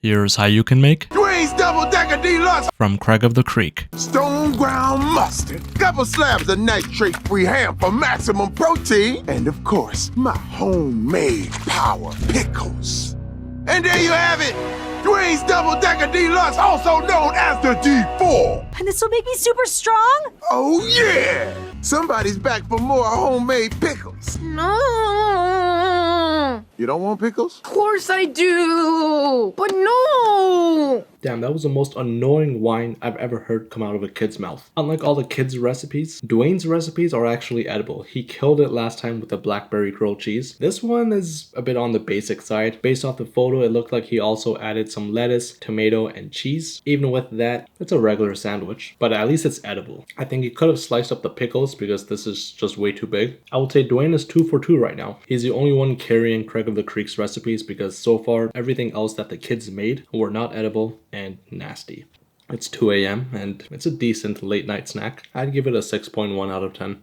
Here's how you can make Duane's Double Decker Deluxe from Craig of the Creek. Stone ground mustard, couple slabs of nitrate-free ham for maximum protein, and of course, my homemade power pickles. And there you have it, Duane's Double Decker Deluxe, also known as the D4. And this will make me super strong? Oh yeah! Somebody's back for more homemade pickles. No. You don't want pickles? Of course I do, but no. Damn, that was the most annoying whine I've ever heard come out of a kid's mouth. Unlike all the kids' recipes, Duane's recipes are actually edible. He killed it last time with the blackberry grilled cheese. This one is a bit on the basic side. Based off the photo, it looked like he also added some lettuce, tomato, and cheese. Even with that, it's a regular sandwich, but at least it's edible. I think he could have sliced up the pickles because this is just way too big. I would say Duane is 2 for 2 right now. He's the only one carrying Craig of the Creek's recipes because so far, everything else that the kids made were not edible and nasty. It's 2 a.m. and it's a decent late night snack. I'd give it a 6.1 out of 10.